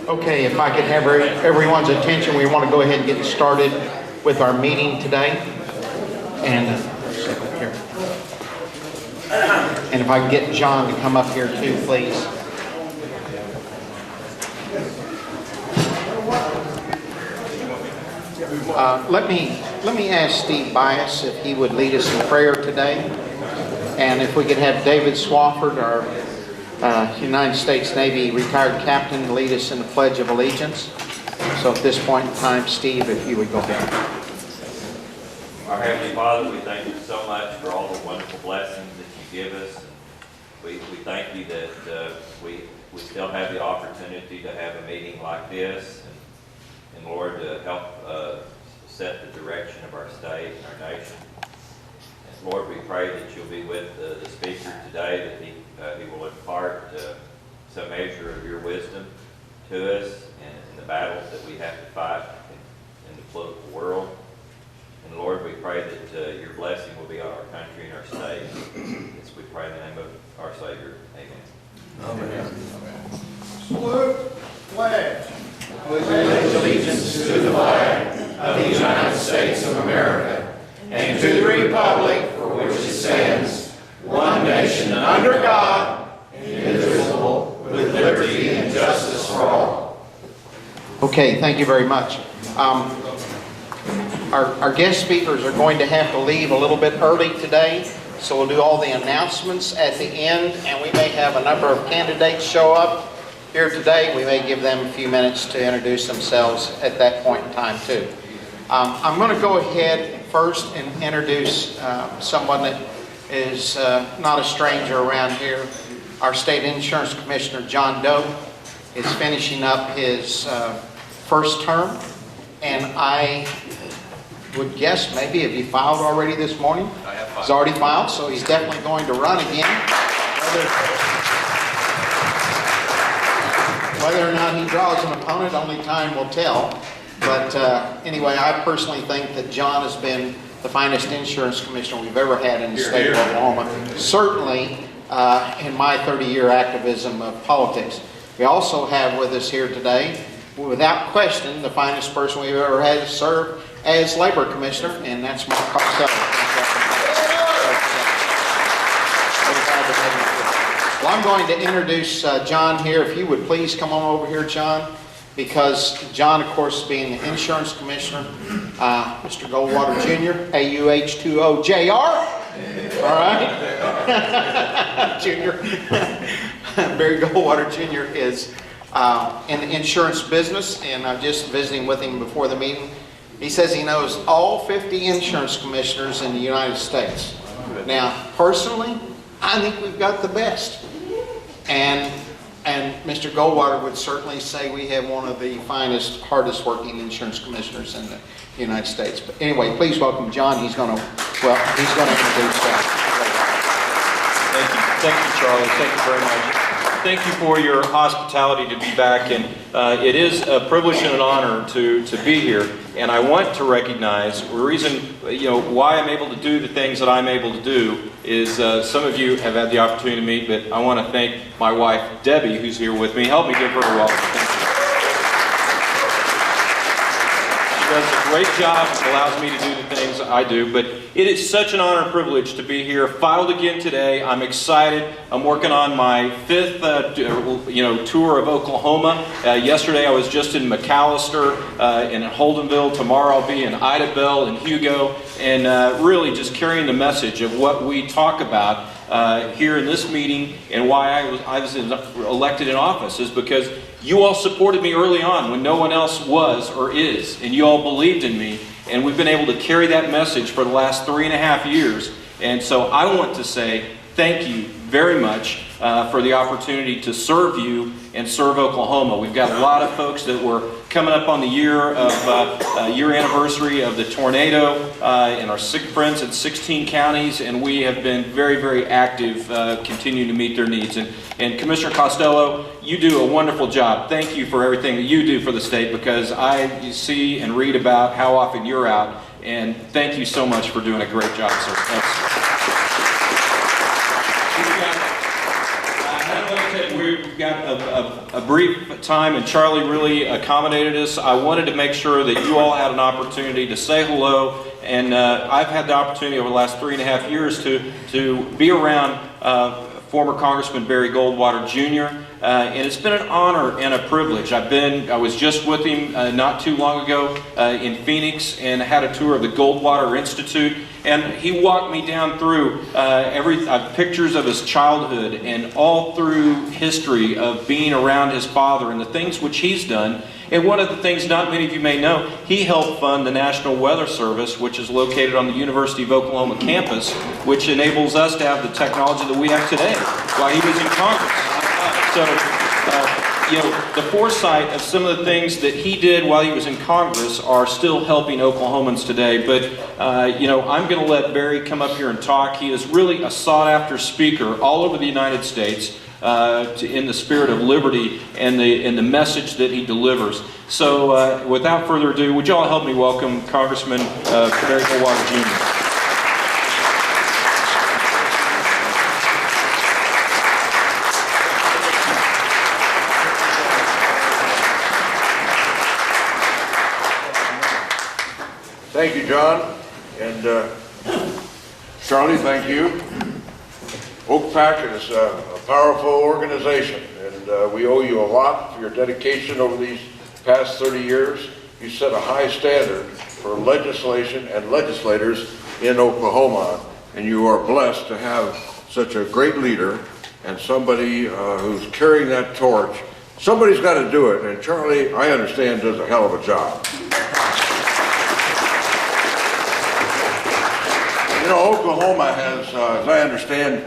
Okay, if I could have everyone's attention, we want to go ahead and get started with our meeting today. And if I can get John to come up here too, please. Let me ask Steve Bias if he would lead us in prayer today. And if we could have David Swafford, our United States Navy retired captain, lead us in the Pledge of Allegiance. So at this point in time, Steve, if you would go ahead. Our Heavenly Father, we thank you so much for all the wonderful blessings that you give us. We thank you that we still have the opportunity to have a meeting like this, and Lord, to help set the direction of our state and our nation. And Lord, we pray that you'll be with the speaker today, that he will impart some measure of your wisdom to us in the battles that we have to fight in the political world. And Lord, we pray that your blessing will be on our country and our state. As we pray in the name of our Savior. Amen. Amen. Salute, pledge. Pledge allegiance to the flag of the United States of America and to the republic for which it stands, one nation under God, indivisible, with liberty and justice for all. Okay, thank you very much. Our guest speakers are going to have to leave a little bit early today, so we'll do all the announcements at the end, and we may have a number of candidates show up here today. We may give them a few minutes to introduce themselves at that point in time too. I'm going to go ahead first and introduce someone that is not a stranger around here. Our State Insurance Commissioner John Doak is finishing up his first term, and I would guess maybe, have you filed already this morning? I have filed. He's already filed, so he's definitely going to run again. Whether or not he draws an opponent, only time will tell. But anyway, I personally think that John has been the finest insurance commissioner we've ever had in the state of Oklahoma. Certainly in my 30-year activism of politics. We also have with us here today, without question, the finest person we've ever had to serve as labor commissioner, and that's Mark Costello. Well, I'm going to introduce John here. If you would please come on over here, John, because John, of course, being the insurance commissioner, Mr. Goldwater Jr., AUH20JR, all right? Junior. Barry Goldwater Jr. is in the insurance business, and I'm just visiting with him before the meeting. He says he knows all 50 insurance commissioners in the United States. Now, personally, I think we've got the best. And Mr. Goldwater would certainly say we have one of the finest, hardest working insurance commissioners in the United States. But anyway, please welcome John. He's going to introduce that. Thank you, Charlie. Thank you very much. Thank you for your hospitality to be back, and it is a privilege and an honor to be here. And I want to recognize the reason, why I'm able to do the things that I'm able to do is some of you have had the opportunity to meet, but I want to thank my wife, Debbie, who's here with me. Help me give her a welcome. Thank you. She does a great job, allows me to do the things I do, but it is such an honor and privilege to be here. Filed again today. I'm excited. I'm working on my fifth tour of Oklahoma. Yesterday I was just in McAllister and in Holdenville. Tomorrow I'll be in Idabel and Hugo, and really just carrying the message of what we talk about here in this meeting, and why I was elected in office is because you all supported me early on when no one else was or is, and you all believed in me, and we've been able to carry that message for the last 3.5 years. And so I want to say thank you very much for the opportunity to serve you and serve Oklahoma. We've got a lot of folks that were coming up on the year anniversary of the tornado, and our sick friends in 16 counties, and we have been very, very active continuing to meet their needs. And Commissioner Costello, you do a wonderful job. Thank you for everything that you do for the state, because I see and read about how often you're out, and thank you so much for doing a great job, sir. Thanks. We've got a a brief time, and Charlie really accommodated us. I wanted to make sure that you all had an opportunity to say hello, and I've had the opportunity over the last 3.5 years to be around former Congressman Barry Goldwater Jr., and it's been an honor and a privilege. I was just with him not too long ago in Phoenix and had a tour of the Goldwater Institute, and he walked me down through pictures of his childhood and all through history of being around his father and the things which he's done. And one of the things not many of you may know, he helped fund the National Weather Service, which is located on the University of Oklahoma campus, which enables us to have the technology that we have today while he was in Congress. So, the foresight of some of the things that he did while he was in Congress are still helping Oklahomans today. But, I'm going to let Barry come up here and talk. He is really a sought-after speaker all over the United States in the spirit of liberty and the message that he delivers. So, without further ado, would you all help me welcome Congressman Barry Goldwater Jr. Thank you, John, and Charlie, thank you. OCPAC is a powerful organization, and we owe you a lot for your dedication over these past 30 years. You set a high standard for legislation and legislators in Oklahoma, and you are blessed to have such a great leader and somebody who's carrying that torch. Somebody's got to do it, and Charlie, I understand, does a hell of a job. You know, Oklahoma has, as I understand,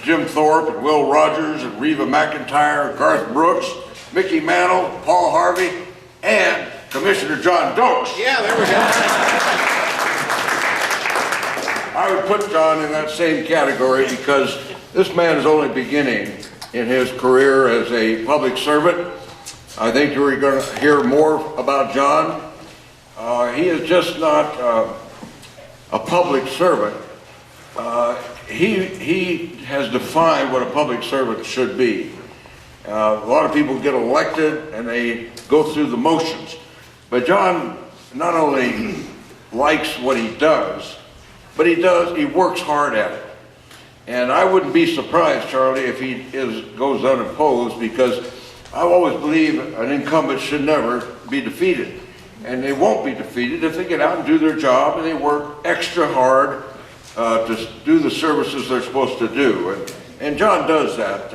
Jim Thorpe and Will Rogers and Reva McIntyre, Garth Brooks, Mickey Mantle, Paul Harvey, and Commissioner John Doak. Yeah, there we go. I would put John in that same category because this man is only beginning in his career as a public servant. I think you're going to hear more about John. He is just not a public servant. He has defined what a public servant should be. A lot of people get elected and they go through the motions. But John not only likes what he does, but he works hard at it. And I wouldn't be surprised, Charlie, if he goes unopposed, because I always believe an incumbent should never be defeated. And they won't be defeated if they get out and do their job and they work extra hard to do the services they're supposed to do. And John does that.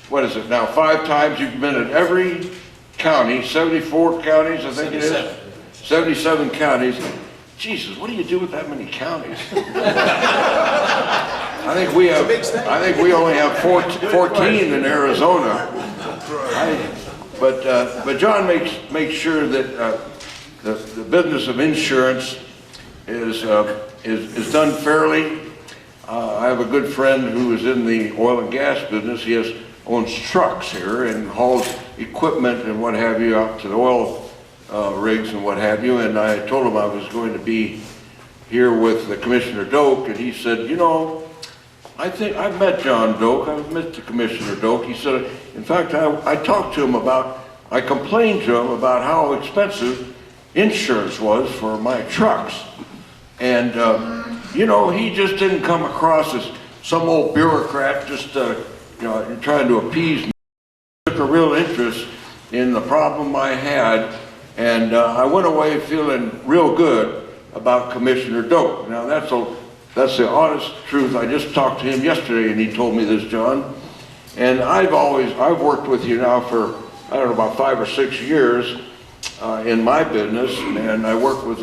What is it now? 5 times you've been in every county, 74 counties, I think it is? 77 counties. Jesus, what do you do with that many counties? I think we only have 14 in Arizona. But John makes sure that the business of insurance is done fairly. I have a good friend who is in the oil and gas business. He owns trucks here and hauls equipment and what have you out to the oil rigs and what have you. And I told him I was going to be here with the Commissioner Doak, and he said, you know, I think I've met John Doak. I've met the Commissioner Doak. He said, in fact, I talked to him I complained to him about how expensive insurance was for my trucks. And, you know, he just didn't come across as some old bureaucrat just, trying to appease me. He took a real interest in the problem I had, and I went away feeling real good about Commissioner Doak. Now, that's the honest truth. I just talked to him yesterday, and he told me this, John. And I've worked with you now for, I don't know, about 5 or 6 years in my business, and I work with,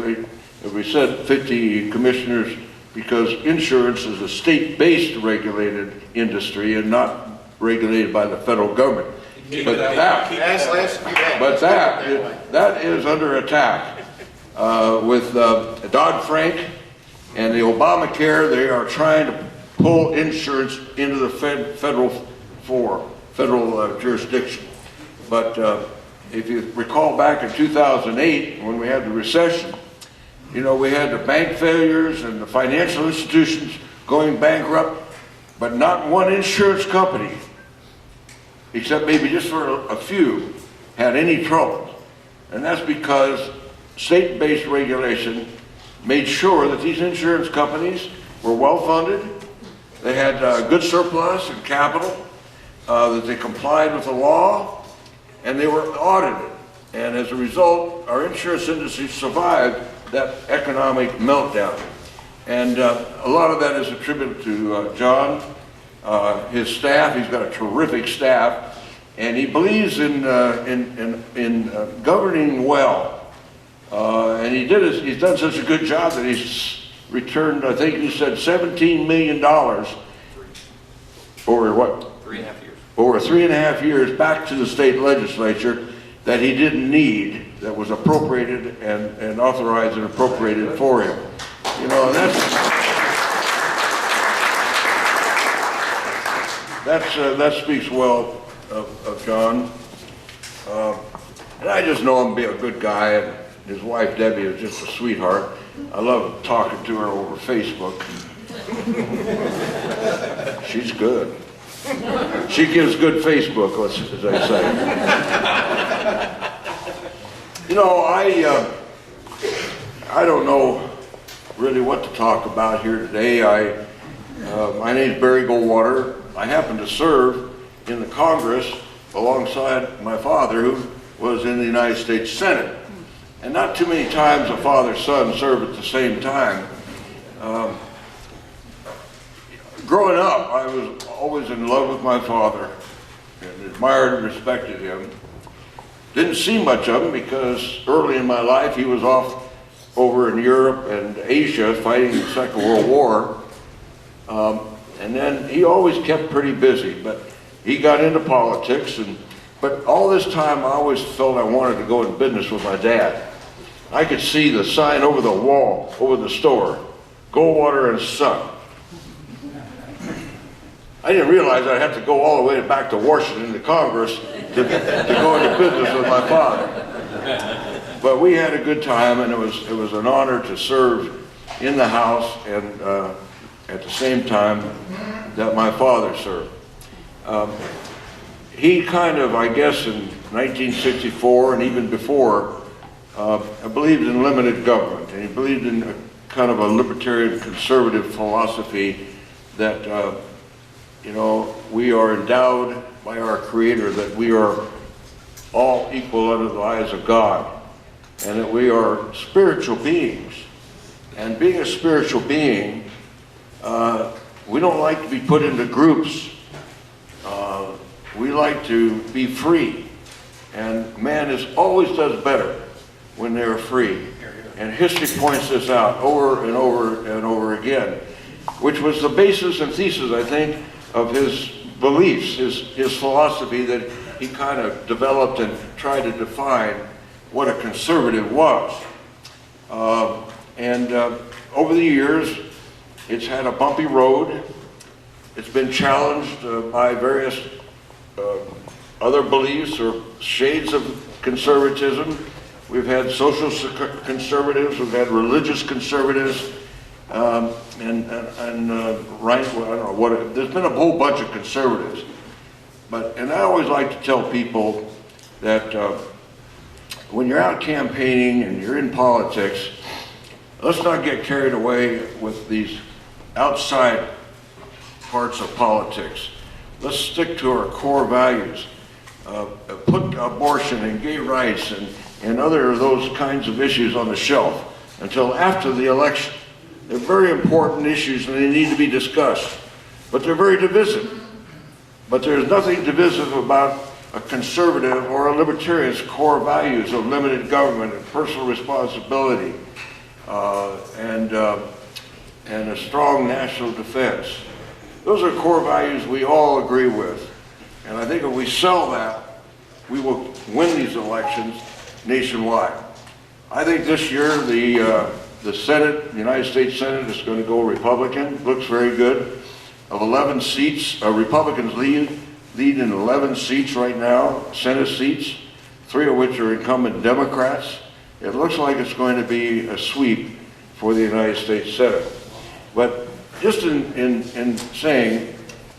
as we said, 50 commissioners, because insurance is a state-based regulated industry and not regulated by the federal government. But that is under attack with Dodd-Frank and the Obamacare. They are trying to pull insurance into the federal jurisdiction. But if you recall back in 2008, when we had the recession, you know, we had the bank failures and the financial institutions going bankrupt, but not one insurance company except maybe just for a few, had any trouble. And that's because state-based regulation made sure that these insurance companies were well-funded, they had good surplus and capital, that they complied with the law, and they were audited. And as a result, our insurance industry survived that economic meltdown. And a lot of that is attributed to John, his staff. He's got a terrific staff, and he believes in governing well. And he's done such a good job that he's returned, I think he said, $17 million over what? 3.5 years. Over 3.5 years back to the state legislature that he didn't need, that was appropriated and authorized and appropriated for him. You know, and that speaks well of John. And I just know him to be a good guy, and his wife Debbie is just a sweetheart. I love talking to her over Facebook. She's good. She gives good Facebook, as I say. You know, I don't know really what to talk about here today. My name is Barry Goldwater. I happen to serve in the Congress alongside my father, who was in the United States Senate. And not too many times a father-son serve at the same time. Growing up, I was always in love with my father and admired and respected him. Didn't see much of him because early in my life he was off over in Europe and Asia fighting the Second World War. And then he always kept pretty busy, but he got into politics. But all this time I always felt I wanted to go in business with my dad. I could see the sign over the wall, over the store, Goldwater and Son. I didn't realize I'd have to go all the way back to Washington to Congress to go into business with my father. But we had a good time, and it was an honor to serve in the House and at the same time that my father served. He kind of, I guess in 1964 and even before, believed in limited government, and he believed in a kind of a libertarian conservative philosophy that you know, we are endowed by our Creator, that we are all equal under the eyes of God, and that we are spiritual beings. And being a spiritual being, we don't like to be put into groups. We like to be free. And man always does better when they're free. And history points this out over and over and over again, which was the basis and thesis, I think, of his beliefs, his philosophy that he kind of developed and tried to define what a conservative was. Over the years, it's had a bumpy road. It's been challenged by various other beliefs or shades of conservatism. We've had social conservatives, we've had religious conservatives, right, well, I don't know what, there's been a whole bunch of conservatives. And I always like to tell people that when you're out campaigning and you're in politics, let's not get carried away with these outside parts of politics. Let's stick to our core values. Put abortion and gay rights and other of those kinds of issues on the shelf until after the election. They're very important issues and they need to be discussed, but they're very divisive. But there's nothing divisive about a conservative or a libertarian's core values of limited government and personal responsibility and a strong national defense. Those are core values we all agree with. And I think if we sell that, we will win these elections nationwide. I think this year the Senate, the United States Senate, is going to go Republican. Looks very good. Of 11 seats, Republicans lead in 11 seats right now, Senate seats, 3 of which are incumbent Democrats. It looks like it's going to be a sweep for the United States Senate. But just in saying,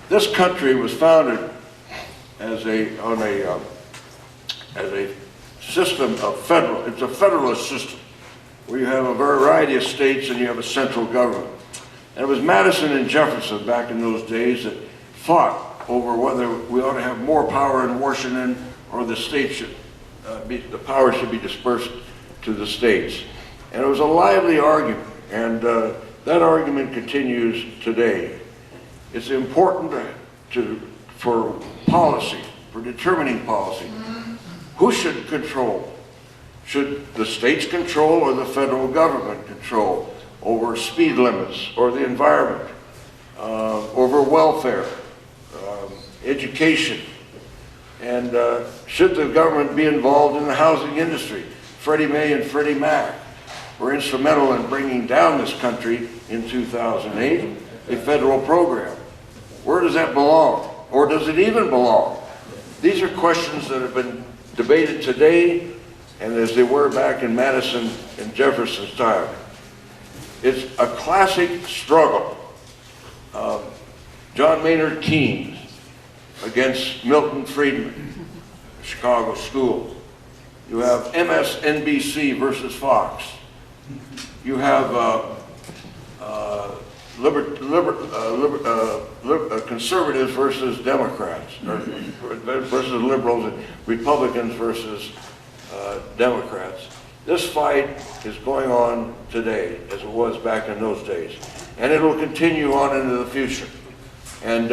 this country was founded as a system of federal. It's a federalist system where you have a variety of states and you have a central government. And it was Madison and Jefferson back in those days that fought over whether we ought to have more power in Washington or the states should the power should be dispersed to the states. And it was a lively argument, and that argument continues today. It's important for policy, for determining policy. Who should control? Should the states control or the federal government control over speed limits or the environment, over welfare, education? And should the government be involved in the housing industry? Freddie Mae and Freddie Mac were instrumental in bringing down this country in 2008, a federal program. Where does that belong? Or does it even belong? These are questions that have been debated today and as they were back in Madison and Jefferson's time. It's a classic struggle. John Maynard Keynes against Milton Friedman, the Chicago School. You have MSNBC versus Fox. You have conservatives versus Democrats, or versus liberals, and Republicans versus Democrats. This fight is going on today, as it was back in those days, and it will continue on into the future. And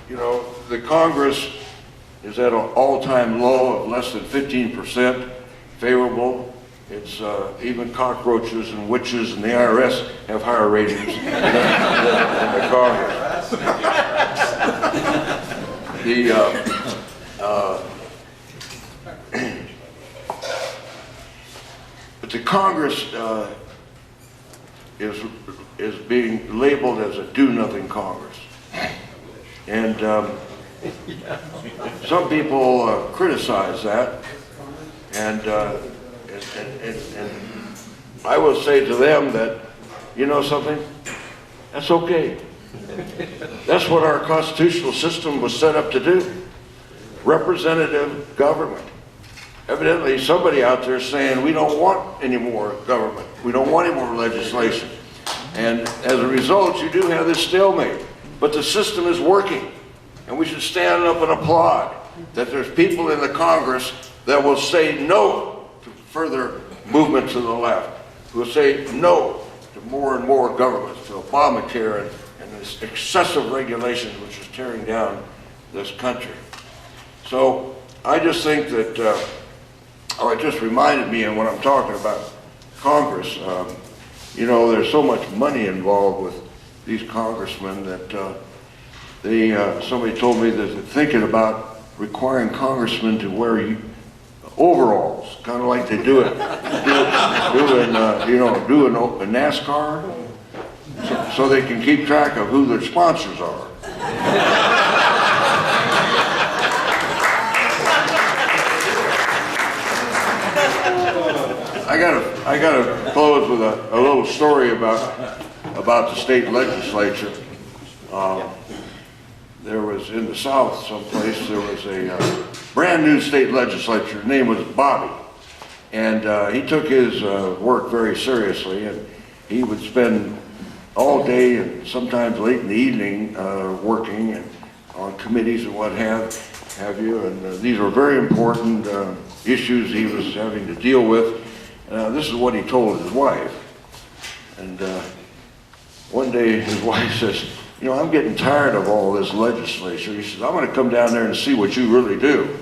you know, the Congress is at an all-time low of less than 15% favorable. It's even cockroaches and witches and the IRS have higher ratings than the Congress. But the Congress is being labeled as a do-nothing Congress. And some people criticize that, and I will say to them that, you know something, that's okay. That's what our constitutional system was set up to do. Representative government. Evidently somebody out there is saying we don't want any more government. We don't want any more legislation. And as a result, you do have this stalemate. But the system is working. And we should stand up and applaud that there's people in the Congress that will say no to further movement to the left, who will say no to more and more government, to Obamacare and this excessive regulation which is tearing down this country. So I just think that, it just reminded me of when I'm talking about Congress, you know, there's so much money involved with these congressmen that somebody told me that they're thinking about requiring congressmen to wear overalls, kind of like they do in NASCAR, so they can keep track of who their sponsors are. I gotta close with a little story about the state legislature. There was in the South someplace, there was a brand new state legislature. His name was Bobby. And he took his work very seriously, and he would spend all day and sometimes late in the evening working and on committees and what have you. And these were very important issues he was having to deal with. This is what he told his wife. And one day his wife says, you know, I'm getting tired of all this legislature. He says, I'm going to come down there and see what you really do.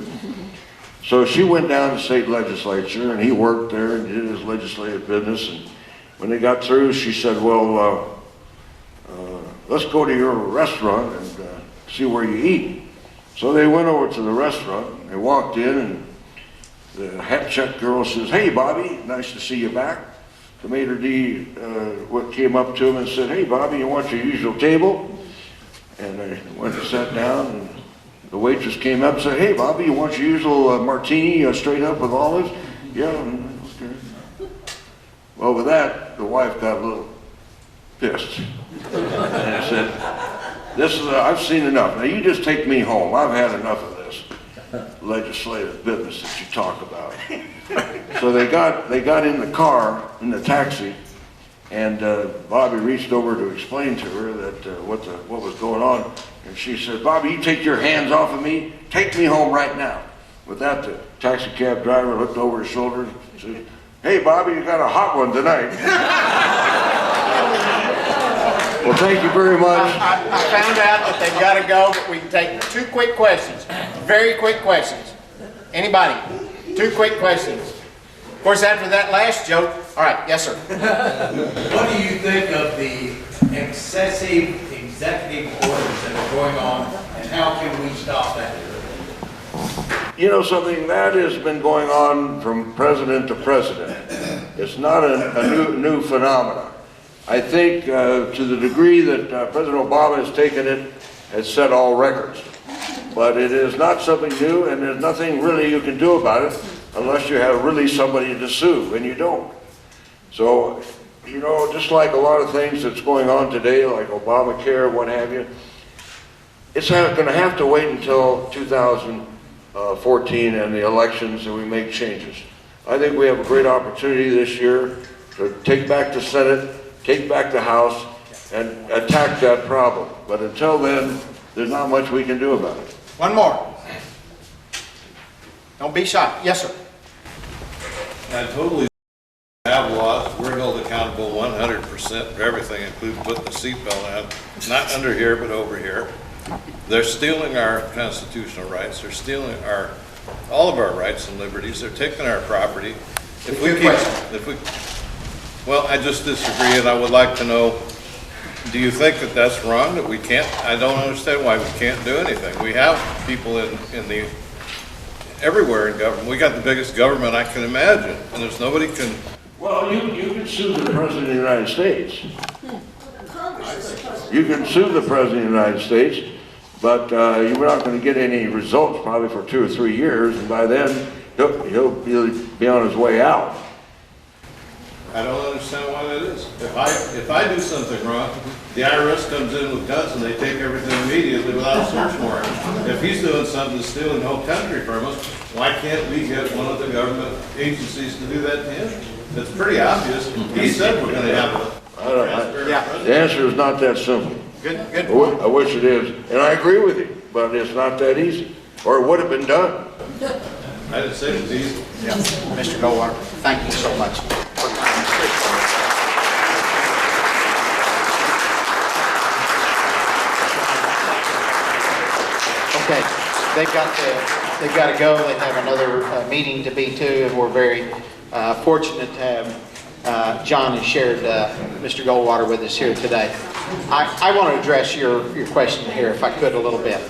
So she went down to the state legislature, and he worked there and did his legislative business. And when they got through, she said, well, let's go to your restaurant and see where you eat. So they went over to the restaurant, and they walked in, and the hat check girl says, hey, Bobby, nice to see you back. The maitre d' came up to him and said, hey, Bobby, you want your usual table? And I went and sat down, and the waitress came up and said, hey, Bobby, you want your usual martini straight up with olives? Yeah, okay. Well, with that, the wife got a little pissed. And said, this is, I've seen enough. Now, you just take me home. I've had enough of this legislative business that you talk about. So they got in the car, in the taxi, and Bobby reached over to explain to her that what was going on. And she said, "Bobby, you take your hands off of me. Take me home right now." With that, the taxi cab driver looked over his shoulder and said, "Hey, Bobby, you got a hot one tonight." Well, thank you very much. I found out that they've got to go, but we can take 2 quick questions. Very quick questions. Anybody? 2 quick questions. Of course, after that last joke, all right, yes, sir. What do you think of the excessive executive orders that are going on, and how can we stop that? You know something, that has been going on from president to president. It's not a new phenomenon. I think to the degree that President Obama has taken it, has set all records. But it is not something new, and there's nothing really you can do about it unless you have really somebody to sue, and you don't. So, you know, just like a lot of things that's going on today, like Obamacare, what have you, it's going to have to wait until 2014 and the elections and we make changes. I think we have a great opportunity this year to take back the Senate, take back the House, and attack that problem. But until then, there's not much we can do about it. One more. Don't be shy. Yes, sir. I totally have laws. We're held accountable 100% for everything, including putting the seatbelt on. Not under here, but over here. They're stealing our constitutional rights. They're stealing all of our rights and liberties. They're taking our property. Well, I just disagree, and I would like to know, do you think that that's wrong, that we can't? I don't understand why we can't do anything. We have people everywhere in government. We got the biggest government I can imagine, and there's nobody can. Well, you can sue the President of the United States. You can sue the President of the United States, but you're not going to get any results probably for 2 or 3 years, and by then he'll be on his way out. I don't understand why that is. If I do something wrong, the IRS comes in with guns and they take everything immediately without a search warrant. If he's doing something to steal the whole country from us, why can't we get one of the government agencies to do that to him? It's pretty obvious. He said we're going to have a transparent. The answer is not that simple. Good. I wish it is, and I agree with you, but it's not that easy, or it would have been done. I didn't say it was easy. Yeah. Mr. Goldwater, thank you so much. Okay, they've got to go. They have another meeting to be to, and we're very fortunate to have John has shared Mr. Goldwater with us here today. I want to address your question here, if I could, a little bit,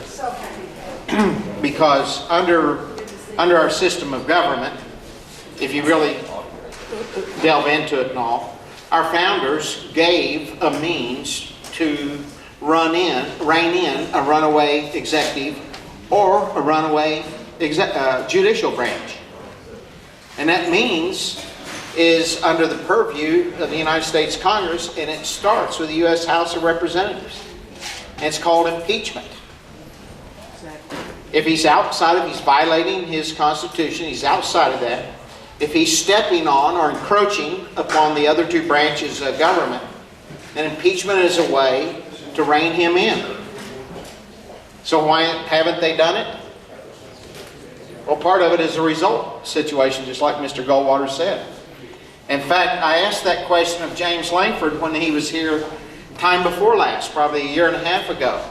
because under our system of government, if you really delve into it and all, our founders gave a means to rein in a runaway executive or a runaway judicial branch. And that means is under the purview of the United States Congress, and it starts with the U.S. House of Representatives. And it's called impeachment. If he's violating his Constitution, he's outside of that. If he's stepping on or encroaching upon the other 2 branches of government, then impeachment is a way to rein him in. So why haven't they done it? Well, part of it is a result situation, just like Mr. Goldwater said. In fact, I asked that question of James Langford when he was here time before last, probably a year and a half ago.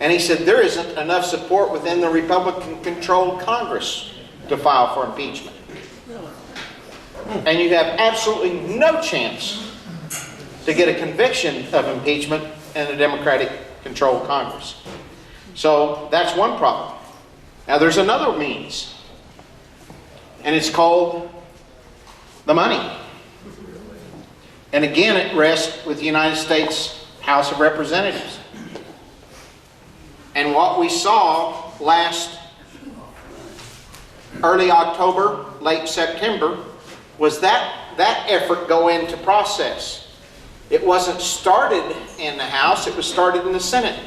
And he said there isn't enough support within the Republican-controlled Congress to file for impeachment. And you have absolutely no chance to get a conviction of impeachment in a Democratic-controlled Congress. So that's one problem. Now there's another means, and it's called the money. And again, it rests with the United States House of Representatives. And what we saw last early October, late September, was that effort go into process. It wasn't started in the House, it was started in the Senate.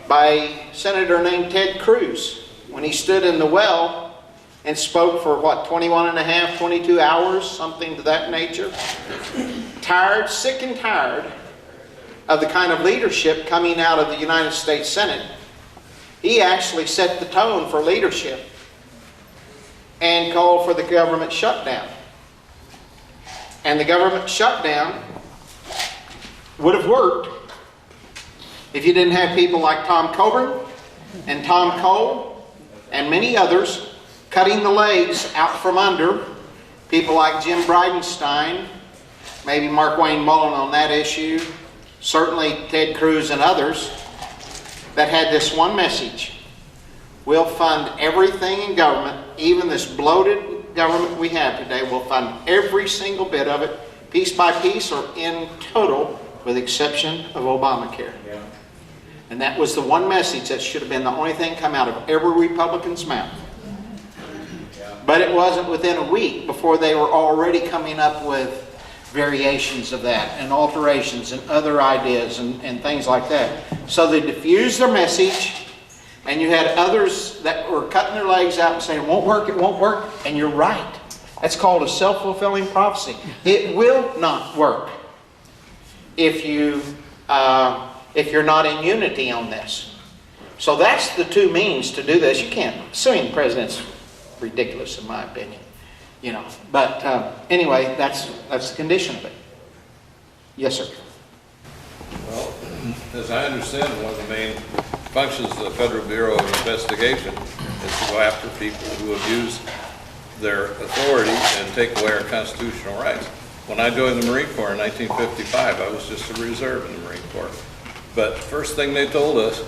by a senator named Ted Cruz when he stood in the well and spoke for, what, 21 and a half, 22 hours, something to that nature. Tired, sick and tired of the kind of leadership coming out of the United States Senate. He actually set the tone for leadership and called for the government shutdown. And the government shutdown would have worked if you didn't have people like Tom Coburn and Tom Cole and many others cutting the legs out from under people like Jim Bridenstine, maybe Mark Wayne Mullen on that issue, certainly Ted Cruz and others, that had this one message: we'll fund everything in government, even this bloated government we have today, we'll fund every single bit of it, piece by piece or in total, with the exception of Obamacare. Yeah. And that was the one message that should have been the only thing come out of every Republican's mouth. Yeah. But it wasn't within a week before they were already coming up with variations of that and alterations and other ideas and things like that. So they diffused their message, and you had others that were cutting their legs out and saying, it won't work, it won't work. And you're right. That's called a self-fulfilling prophecy. It will not work if you're not in unity on this. So that's the two means to do this. You can't, suing the president's ridiculous in my opinion. You know, but anyway, that's the condition of it. Yes, sir. Well, as I understand it, one of the main functions of the Federal Bureau of Investigation is to go after people who abuse their authority and take away our constitutional rights. When I joined the Marine Corps in 1955, I was just a reserve in the Marine Corps. But first thing they told us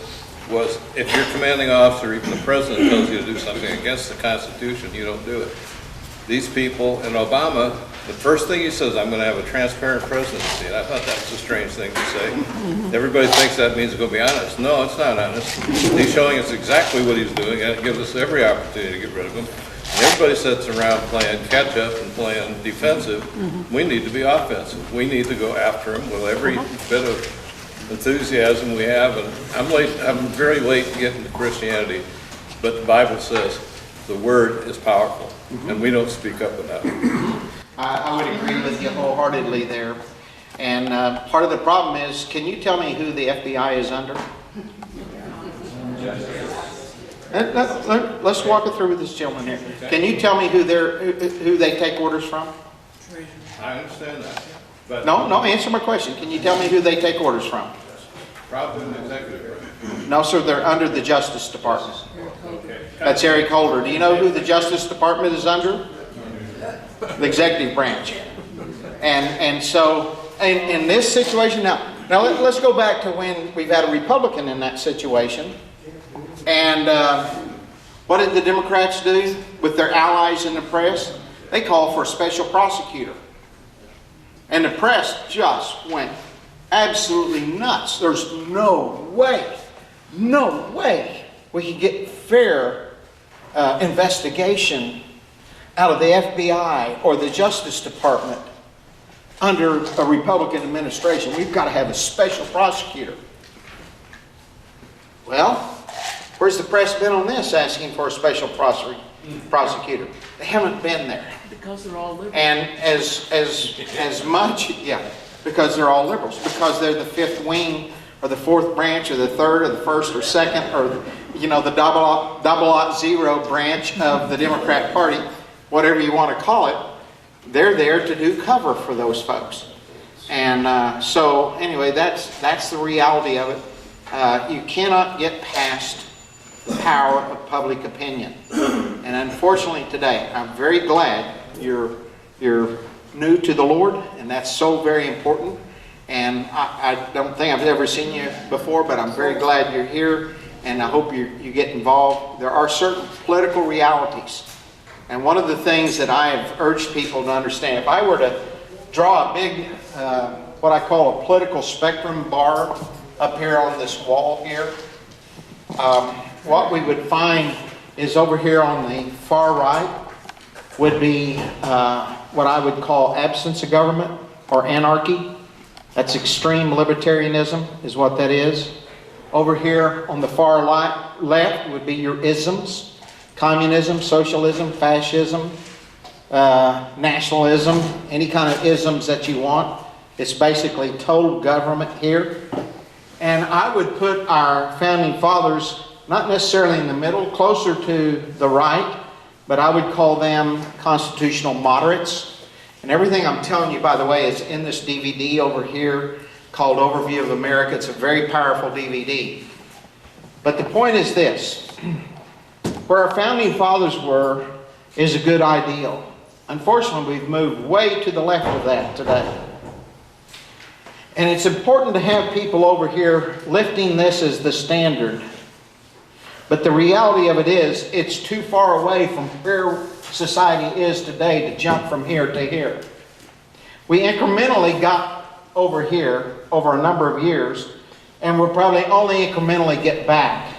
was, if your commanding officer, even the president, tells you to do something against the Constitution, you don't do it. These people, and Obama, the first thing he says, I'm going to have a transparent presidency. And I thought that was a strange thing to say. Everybody thinks that means it's going to be honest. No, it's not honest. He's showing us exactly what he's doing, and it gives us every opportunity to get rid of him. And everybody sits around playing catch up and playing defensive. We need to be offensive. We need to go after him with every bit of enthusiasm we have. And I'm very late getting to Christianity, but the Bible says the word is powerful. And we don't speak up enough. I would agree with you wholeheartedly there. And part of the problem is, can you tell me who the FBI is under? Let's walk it through with this gentleman here. Can you tell me who they take orders from? I understand that. But No, answer my question. Can you tell me who they take orders from? probably the executive branch. No, sir, they're under the Justice Department. Okay. That's Eric Holder. Do you know who the Justice Department is under? The executive branch. And so, in this situation, now let's go back to when we've had a Republican in that situation. And what did the Democrats do with their allies in the press? They called for a special prosecutor. And the press just went absolutely nuts. There's no way we could get fair investigation out of the FBI or the Justice Department under a Republican administration. We've got to have a special prosecutor. Well, where's the press been on this, asking for a special prosecutor? They haven't been there. Because they're all liberals. And as much, yeah, because they're all liberals, because they're the fifth wing or the fourth branch or the third or the first or second or the double zero branch of the Democrat Party, whatever you want to call it. They're there to do cover for those folks. And so anyway, that's the reality of it. You cannot get past the power of public opinion. And unfortunately today, I'm very glad you're new to the Lord, and that's so very important. And I don't think I've ever seen you before, but I'm very glad you're here, and I hope you get involved. There are certain political realities. And one of the things that I have urged people to understand, if I were to draw a big, what I call a political spectrum bar up here on this wall here, what we would find is over here on the far right would be what I would call absence of government or anarchy. That's extreme libertarianism is what that is. Over here on the far left would be your isms: communism, socialism, fascism, nationalism, any kind of isms that you want. It's basically total government here. And I would put our founding fathers not necessarily in the middle, closer to the right, but I would call them constitutional moderates. And everything I'm telling you, by the way, is in this DVD over here called Overview of America. It's a very powerful DVD. But the point is this: where our founding fathers were is a good ideal. Unfortunately, we've moved way to the left of that today. And it's important to have people over here lifting this as the standard. But the reality of it is, it's too far away from where society is today to jump from here to here. We incrementally got over here over a number of years, and we'll probably only incrementally get back.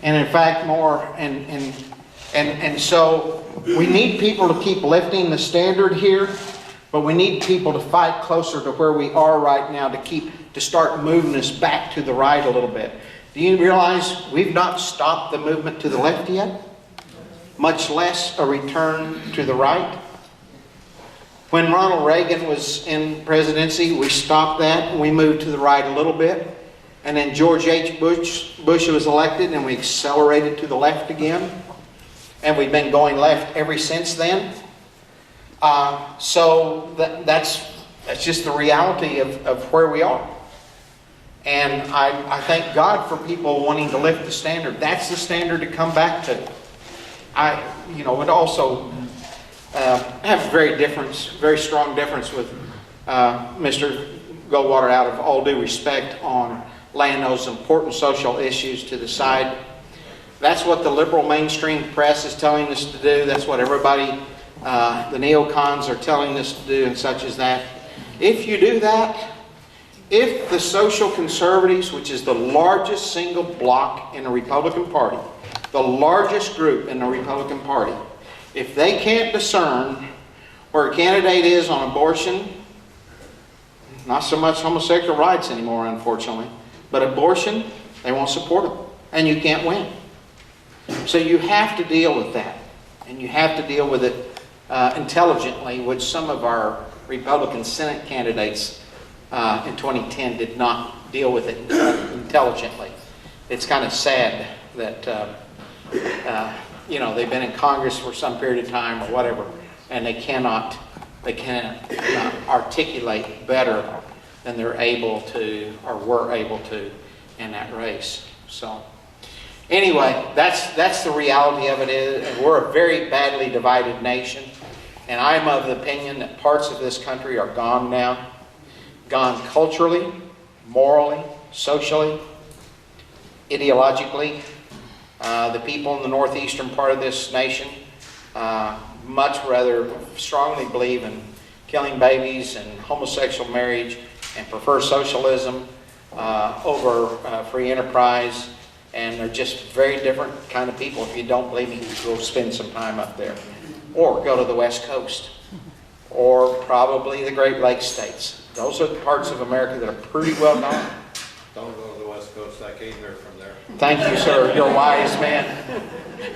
And in fact, more. And so we need people to keep lifting the standard here, but we need people to fight closer to where we are right now to start moving us back to the right a little bit. Do you realize we've not stopped the movement to the left yet? Much less a return to the right. When Ronald Reagan was in presidency, we stopped that and we moved to the right a little bit. And then George H. Bush was elected and we accelerated to the left again. And we've been going left ever since then. So that's just the reality of where we are. And I thank God for people wanting to lift the standard. That's the standard to come back to. I would also have a very strong difference with Mr. Goldwater, out of all due respect, on laying those important social issues to the side. That's what the liberal mainstream press is telling us to do. That's what everybody, the neocons, are telling us to do, and such as that. If you do that, if the social conservatives, which is the largest single bloc in the Republican Party, the largest group in the Republican Party, if they can't discern where a candidate is on abortion, not so much homosexual rights anymore, unfortunately, but abortion, they won't support them. And you can't win. So you have to deal with that. And you have to deal with it intelligently, which some of our Republican Senate candidates in 2010 did not deal with it intelligently. It's kind of sad that they've been in Congress for some period of time or whatever, and they cannot articulate better than they're able to or were able to in that race. So anyway, that's the reality of it is, and we're a very badly divided nation. And I'm of the opinion that parts of this country are gone now. Gone culturally, morally, socially, ideologically. The people in the northeastern part of this nation much rather strongly believe in killing babies and homosexual marriage and prefer socialism over free enterprise. And they're just very different kind of people. If you don't believe me, go spend some time up there. Or go to the West Coast. Or probably the Great Lakes states. Those are the parts of America that are pretty well known. Don't go to the West Coast, I came there from there. Thank you, sir. You're a wise man.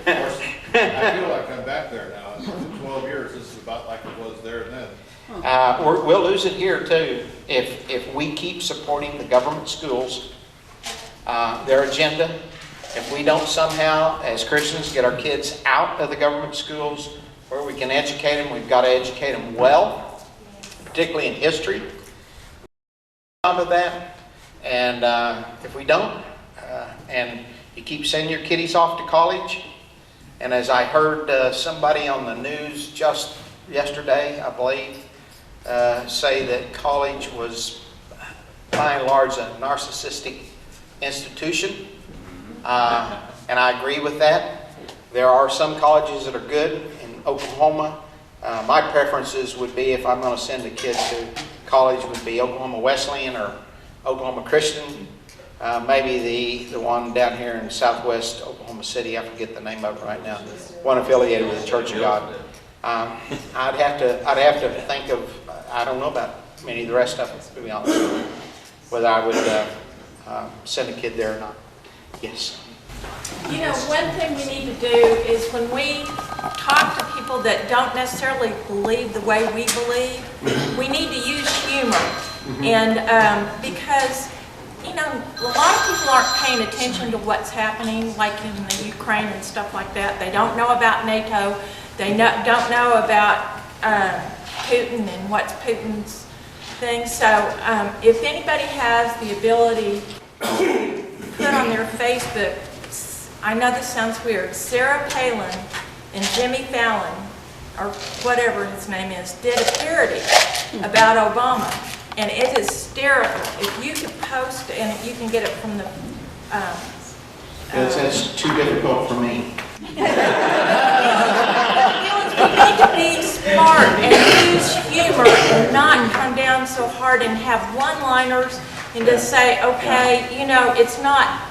I feel like I'm back there now. In 12 years, this is about like it was there then. We'll lose it here too if we keep supporting the government schools, their agenda. If we don't somehow, as Christians, get our kids out of the government schools where we can educate them, we've got to educate them well, particularly in history. Of that, and if we don't, and you keep sending your kiddies off to college, and as I heard somebody on the news just yesterday, I believe, say that college was by and large a narcissistic institution, and I agree with that. There are some colleges that are good in Oklahoma. My preferences would be, if I'm going to send a kid to college, would be Oklahoma Wesleyan or Oklahoma Christian. Maybe the one down here in southwest Oklahoma City, I forget the name of it right now, one affiliated with the Church of God. I'd have to think of, I don't know about many of the rest of them, to be honest with you, whether I would send a kid there or not. Yes. You know, one thing we need to do is when we talk to people that don't necessarily believe the way we believe, we need to use humor. And because, you know, a lot of people aren't paying attention to what's happening, like in the Ukraine and stuff like that. They don't know about NATO. They don't know about Putin and what's Putin's thing. So if anybody has the ability to put on their Facebook, I know this sounds weird, Sarah Palin and Jimmy Fallon, or whatever his name is, did a parody about Obama, and it is hysterical. If you could post, and you can get it from the... That's too difficult for me. We need to be smart and use humor and not come down so hard and have one-liners and just say, okay, you know, it's not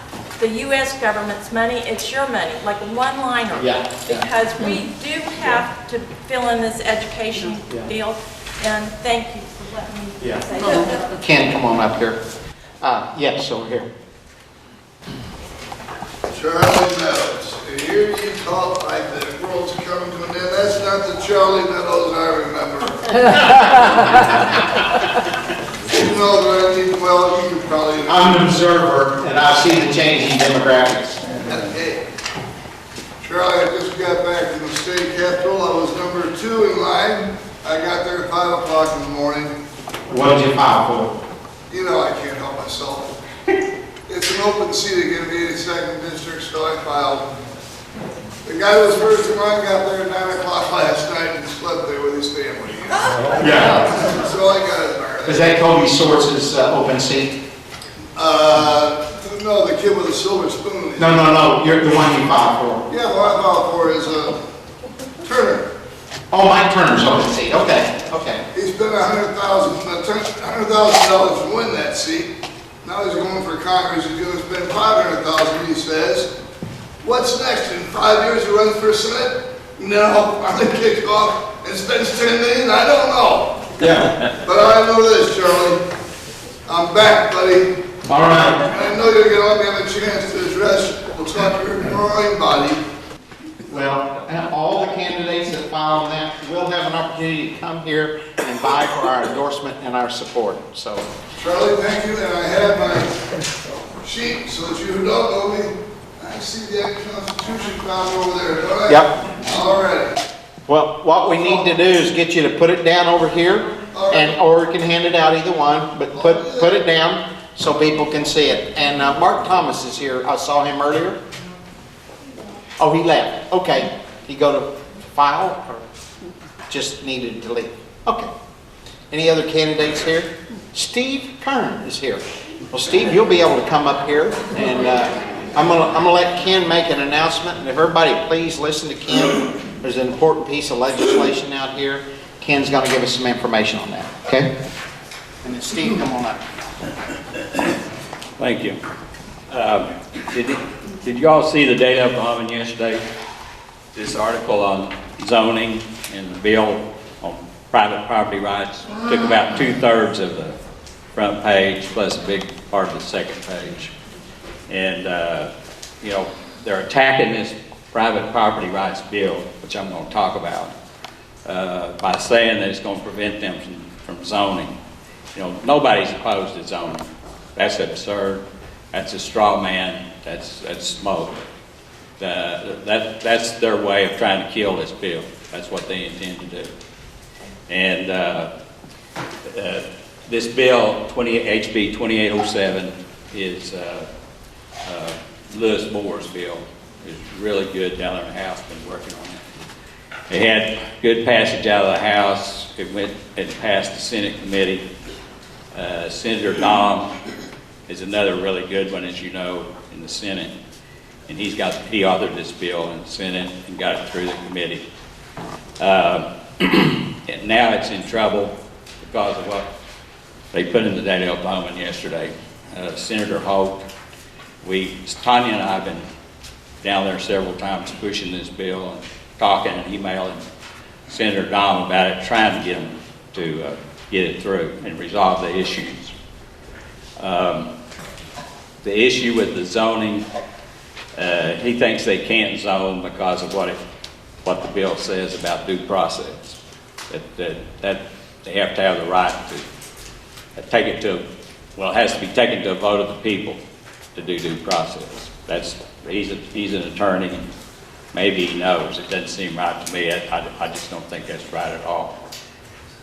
the U.S. government's money, it's your money, like a one-liner. Yeah. Because we do have to fill in this education deal, and thank you for letting me say that. Ken, come on up here. Yes, over here. Charlie Meadows. And here you talk like the world's coming to an end. That's not the Charlie Meadows I remember. You know that I need, well, you can probably... I'm an observer, and I see the changing demographics. Hey, Charlie, I just got back from the state capitol. I was number 2 in line. I got there at 5 o'clock in the morning. What did you file for? You know I can't help myself. It's an open seat again in the 82nd district, so I filed. The guy who was first in line got there at 9 o'clock last night and slept there with his family. Yeah. That's all I got is there. Is that Kobe Source's open seat? No, the kid with the silver spoon. No, you're the one you filed for. Yeah, the one I filed for is Turner. Oh, Mike Turner's open seat, okay. He spent $100,000 to win that seat. Now he's going for Congress, he's going to spend $500,000, he says. What's next? In 5 years he runs for Senate? No, I'm gonna kick off and spends $10 million? I don't know. Yeah. But I know this, Charlie. I'm back, buddy. All right. And I know you're gonna let me have a chance to address, we'll talk to your growing body. Well, all the candidates that filed on that will have an opportunity to come here and vie for our endorsement and our support, so. Charlie, thank you, and I have my sheet, so that you who don't know me, I see the Constitution found over there, don't I? Yep. All right. Well, what we need to do is get you to put it down over here, or you can hand it out, either one, but put it down so people can see it. And Mark Thomas is here. I saw him earlier. Oh, he left. Okay. He go to file, or just needed to leave? Okay. Any other candidates here? Steve Kern is here. Well, Steve, you'll be able to come up here, and I'm gonna let Ken make an announcement. And if everybody please listen to Ken, there's an important piece of legislation out here. Ken's gonna give us some information on that. Okay? And then Steve, come on up. Thank you. Did you all see the data bombing yesterday? This article on zoning and the bill on private property rights took about 2/3 of the front page plus a big part of the second page. And, you know, they're attacking this private property rights bill, which I'm going to talk about, by saying that it's going to prevent them from zoning. You know, nobody's opposed to zoning. That's absurd. That's a straw man. That's smoke. That's their way of trying to kill this bill. That's what they intend to do. And this bill, HB 2807, is Lewis Moore's bill. It's really good down there in the House. Been working on it. It had good passage out of the House. It passed the Senate committee. Senator Dom is another really good one, as you know, in the Senate. And he authored this bill in the Senate and got it through the committee. And now it's in trouble because of what they put in the data bombing yesterday. Senator Holt, Tanya and I have been down there several times pushing this bill and talking and emailing Senator Dom about it, trying to get him to get it through and resolve the issues. the issue with the zoning, he thinks they can't zone because of what the bill says about due process. That they have to have the right to take it to, well, it has to be taken to a vote of the people to do due process. He's an attorney, and maybe he knows. It doesn't seem right to me. I just don't think that's right at all.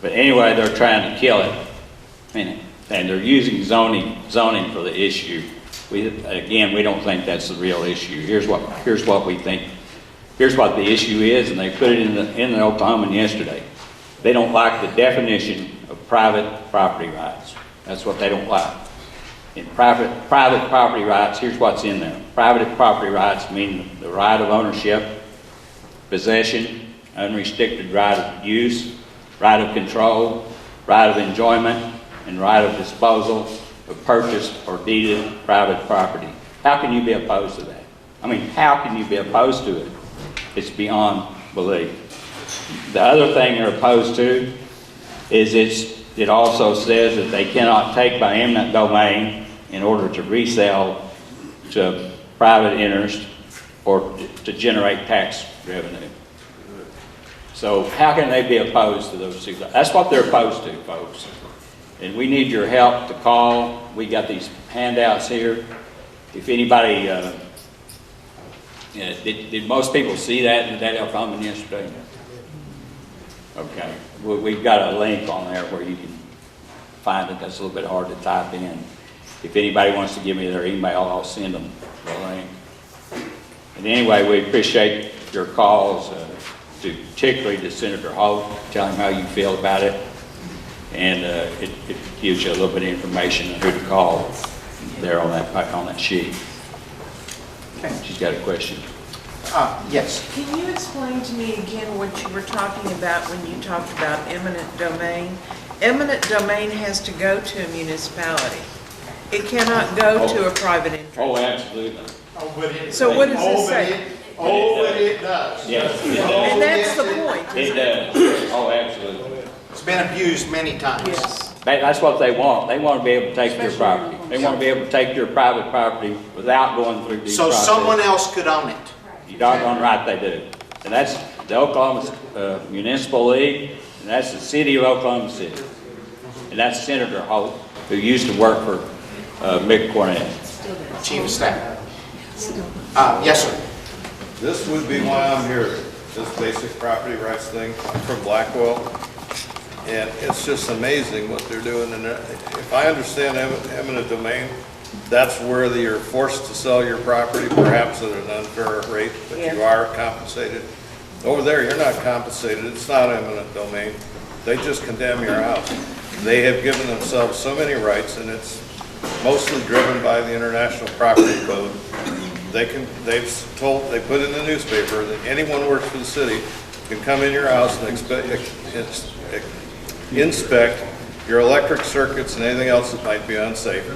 But anyway, they're trying to kill it, and they're using zoning for the issue. Again, we don't think that's the real issue. Here's what we think. Here's what the issue is, and they put it in the Oklahoman yesterday. They don't like the definition of private property rights. That's what they don't like. In private property rights, here's what's in there. Private property rights mean the right of ownership, possession, unrestricted right of use, right of control, right of enjoyment, and right of disposal of purchased or deeded private property. How can you be opposed to that? I mean, how can you be opposed to it? It's beyond belief. The other thing they're opposed to is it also says that they cannot take by eminent domain in order to resell to private interest or to generate tax revenue. So how can they be opposed to those two? That's what they're opposed to, folks. And we need your help to call. We got these handouts here. If anybody, did most people see that in that Oklahoman yesterday? Okay. We've got a link on there where you can find it. That's a little bit hard to type in. If anybody wants to give me their email, I'll send them the link. And anyway, we appreciate your calls, particularly to Senator Holt, tell him how you feel about it. And it gives you a little bit of information on who to call there on that sheet. Okay. She's got a question. Yes. Can you explain to me again what you were talking about when you talked about eminent domain? Eminent domain has to go to a municipality. It cannot go to a private interest. Oh, absolutely. So what does this say? But it does. Yes, it And does. that's the point. It does. Oh, absolutely. It's been abused many times. Yes. That's what they want. They want to be able to take your property. They want to be able to take your private property without going through due So process. someone else could own it. You're doggone right they do. And that's the Oklahoma Municipal League, and that's the city of Oklahoma City. And that's Senator Holt, who used to work for Mick Cornell. Chief of Staff. Yes, sir. This would be why I'm here, this basic property rights thing. I'm from Blackwell, and it's just amazing what they're doing. And if I understand eminent domain, that's where you're forced to sell your property, perhaps at an unfair rate, but you are compensated. Over there, you're not compensated. It's not eminent domain. They just condemn your house. They have given themselves so many rights, and it's mostly driven by the International Property Code. They put in the newspaper that anyone who works for the city can come in your house and inspect your electric circuits and anything else that might be unsafe.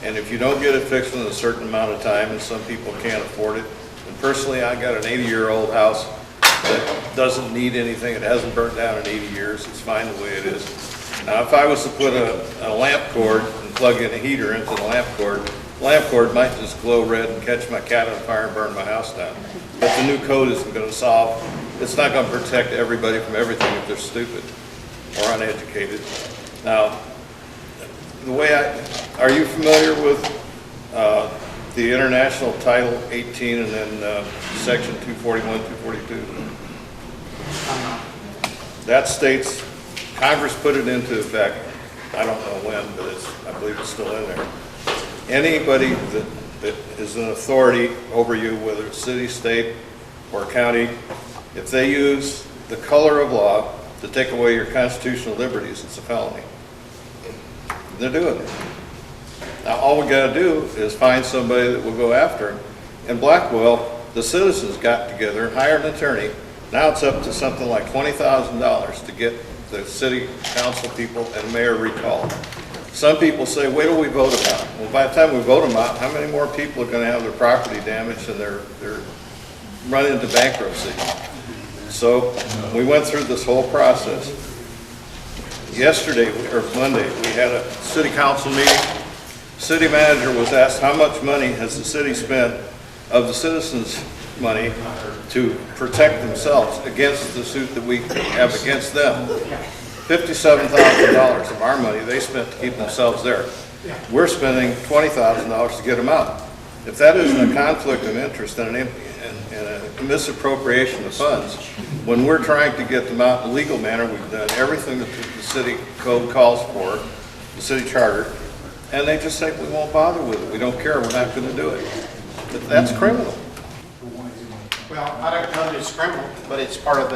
And if you don't get it fixed in a certain amount of time, and some people can't afford it, and personally, I got an 80-year-old house that doesn't need anything. It hasn't burnt down in 80 years. It's fine the way it is. Now, if I was to put a lamp cord and plug in a heater into the lamp cord might just glow red and catch my cat on fire and burn my house down. But the new code isn't going to solve, it's not going to protect everybody from everything if they're stupid or uneducated. Now, are you familiar with the International Title 18 and then Section 241, 242? That states, Congress put it into effect, I don't know when, but I believe it's still in there. Anybody that is an authority over you, whether it's city, state, or county, if they use the color of law to take away your constitutional liberties, it's a felony. They're doing it. Now, all we got to do is find somebody that will go after them. In Blackwell, the citizens got together and hired an attorney. Now it's up to something like $20,000 to get the city council people and mayor recalled. Some people say, wait till we vote them out. Well, by the time we vote them out, how many more people are going to have their property damaged and they're run into bankruptcy? So we went through this whole process. Yesterday, or Monday, we had a city council meeting. city manager was asked how much money has the city spent of the citizens' money to protect themselves against the suit that we have against them. $57,000 of our money they spent to keep themselves there. We're spending $20,000 to get them out. If that isn't a conflict of interest and a misappropriation of funds, when we're trying to get them out in a legal manner, we've done everything that the city code calls for, the city charter, and they just say, we won't bother with it, we don't care, we're not going to do it. But that's criminal. Well, I don't know that it's criminal, but it's part of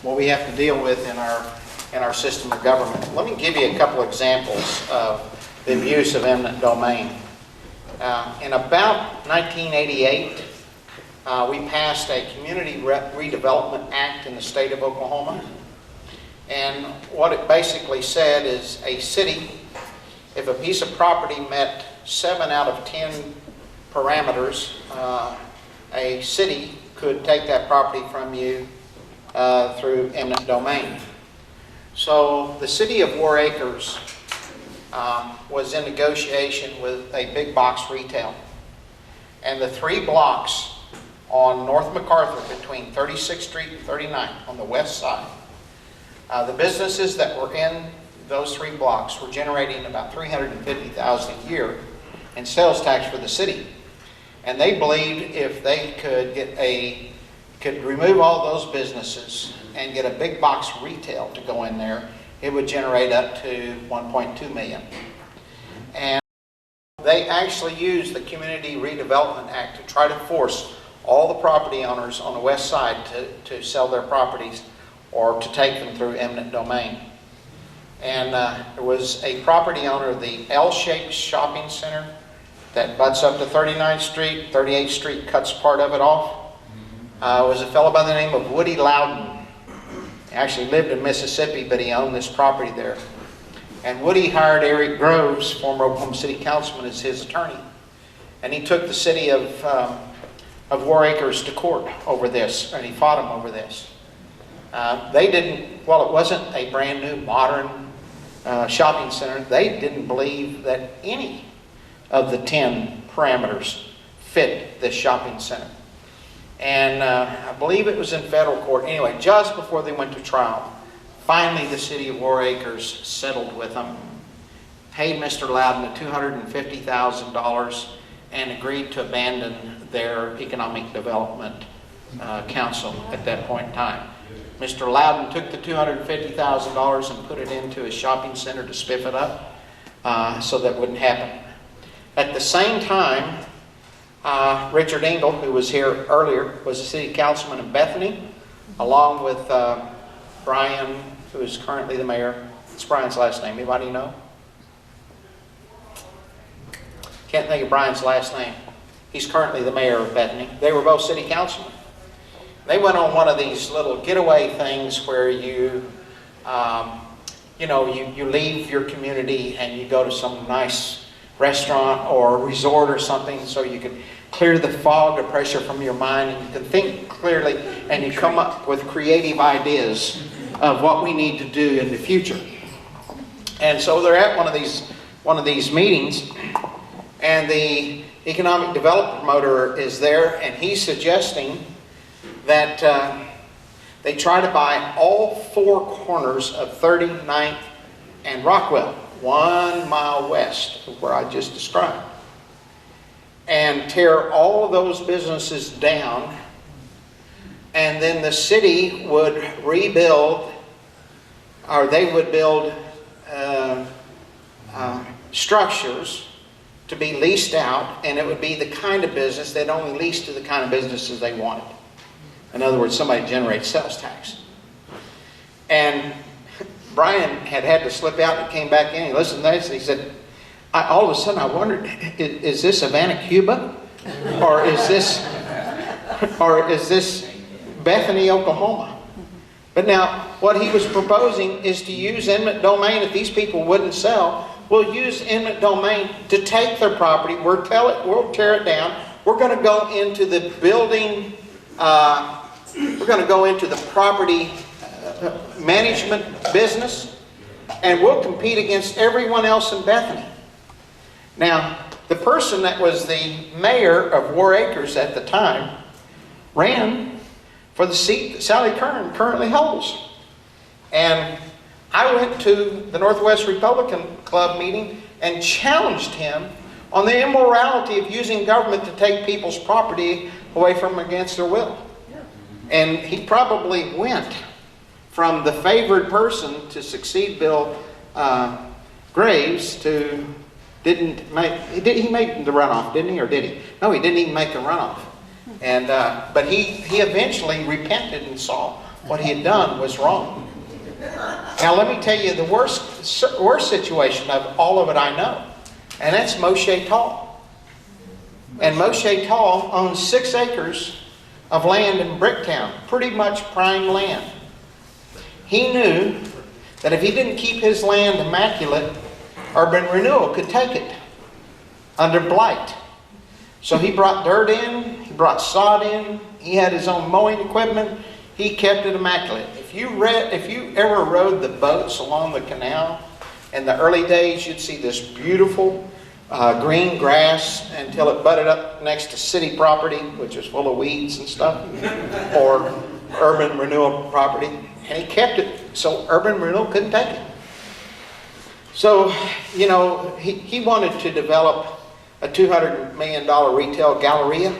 what we have to deal with in our system of government. Let me give you a couple examples of the abuse of eminent domain. In about 1988, we passed a Community Redevelopment Act in the state of Oklahoma. And what it basically said is a city, if a piece of property met 7 out of 10 parameters, a city could take that property from you through eminent domain. So the city of War Acres was in negotiation with a big box retail. And the 3 blocks on North MacArthur between 36th Street and 39th on the west side, the businesses that were in those 3 blocks were generating about $350,000 a year in sales tax for the city. And they believed if they could remove all those businesses and get a big box retail to go in there, it would generate up to $1.2 million. And they actually used the Community Redevelopment Act to try to force all the property owners on the west side to sell their properties or to take them through eminent domain. And there was a property owner of the L-shaped shopping center that butts up to 39th Street, 38th Street cuts part of it off. Was a fellow by the name of Woody Loudon. He actually lived in Mississippi, but he owned this property there. And Woody hired Eric Groves, former Oklahoma City Councilman, as his attorney. And he took the city of War Acres to court over this, and he fought them over this. They didn't, well, it wasn't a brand new modern shopping center. They didn't believe that any of the 10 parameters fit this shopping center. And I believe it was in federal court. Anyway, just before they went to trial, finally the city of War Acres settled with them, paid Mr. Loudon $250,000, and agreed to abandon their economic development council at that point in time. Mr. Loudon took the $250,000 and put it into his shopping center to spiff it up so that wouldn't happen. At the same time, Richard Engel, who was here earlier, was a city councilman in Bethany, along with Brian, who is currently the mayor. What's Brian's last name? Anybody know? Can't think of Brian's last name. He's currently the mayor of Bethany. They were both city councilmen. They went on one of these little getaway things where you leave your community and you go to some nice restaurant or resort or something so you can clear the fog of pressure from your mind and you can think clearly and you come up with creative ideas of what we need to do in the future. And so they're at one of these meetings, and the economic development promoter is there, and he's suggesting that they try to buy all 4 corners of 39th and Rockwell, 1 mile west of where I just described, and tear all of those businesses down, and then the city would rebuild, or they would build structures to be leased out, and it would be the kind of business they'd only lease to the kind of businesses they wanted. In other words, somebody generates sales tax. And Brian had to slip out and came back in and listened to this. He said, all of a sudden I wondered, is this Havana, Cuba? Or is this Bethany, Oklahoma? But now, what he was proposing is to use eminent domain. If these people wouldn't sell, we'll use eminent domain to take their property. We'll tear it down. We're going to go into the building, we're going to go into the property management business, and we'll compete against everyone else in Bethany. Now, the person that was the mayor of War Acres at the time ran for the seat that Sally Kern currently holds. And I went to the Northwest Republican Club meeting and challenged him on the immorality of using government to take people's property away from them against their will. And he probably went from the favored person to succeed Bill Graves to he made the runoff, didn't he, or did he? No, he didn't even make the runoff. And but he eventually repented and saw what he had done was wrong. Now let me tell you the worst situation of all of it I know, and that's Moshe Tall. And Moshe Tall owns 6 acres of land in Bricktown, pretty much prime land. He knew that if he didn't keep his land immaculate, urban renewal could take it under blight. So he brought dirt in, he brought sod in, he had his own mowing equipment, he kept it immaculate. If you ever rode the boats along the canal, in the early days you'd see this beautiful green grass until it butted up next to city property, which was full of weeds and stuff, or urban renewal property. And he kept it so urban renewal couldn't take it. So, you know, he wanted to develop a $200 million retail galleria,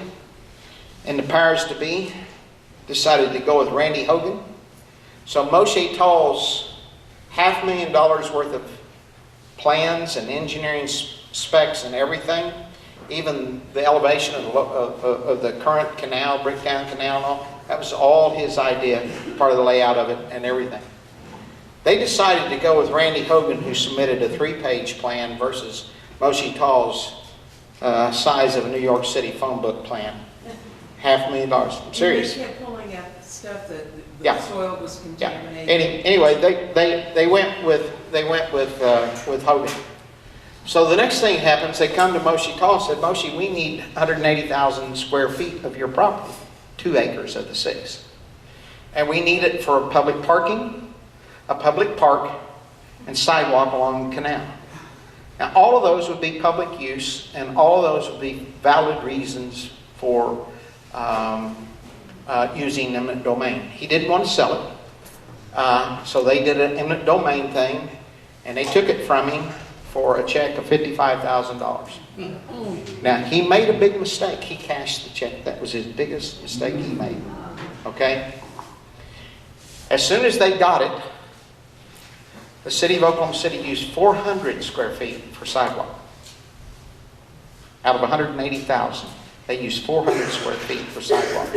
and the powers to be decided to go with Randy Hogan. So Moshe Tall's $500,000 worth of plans and engineering specs and everything, even the elevation of the current canal, Bricktown Canal and all, that was all his idea, part of the layout of it and everything. They decided to go with Randy Hogan, who submitted a 3-page plan, versus Moshe Tall's size of a New York City phone book plan. $500,000. I'm serious. And they kept pulling out the stuff that the Yeah. soil was Yeah. contaminated. Anyway, they went with Hogan. So the next thing happens, they come to Moshe Tall and said, Moshe, we need 180,000 square feet of your property, 2 acres of the 6. And we need it for public parking, a public park, and sidewalk along the canal. Now all of those would be public use, and all of those would be valid reasons for using eminent domain. He didn't want to sell it, so they did an eminent domain thing, and they took it from him for a check of $55,000. Now he made a big mistake. He cashed the check. That was his biggest mistake he made. Okay? As soon as they got it, the city of Oklahoma City used 400 square feet for sidewalk. Out of 180,000, they used 400 square feet for sidewalk.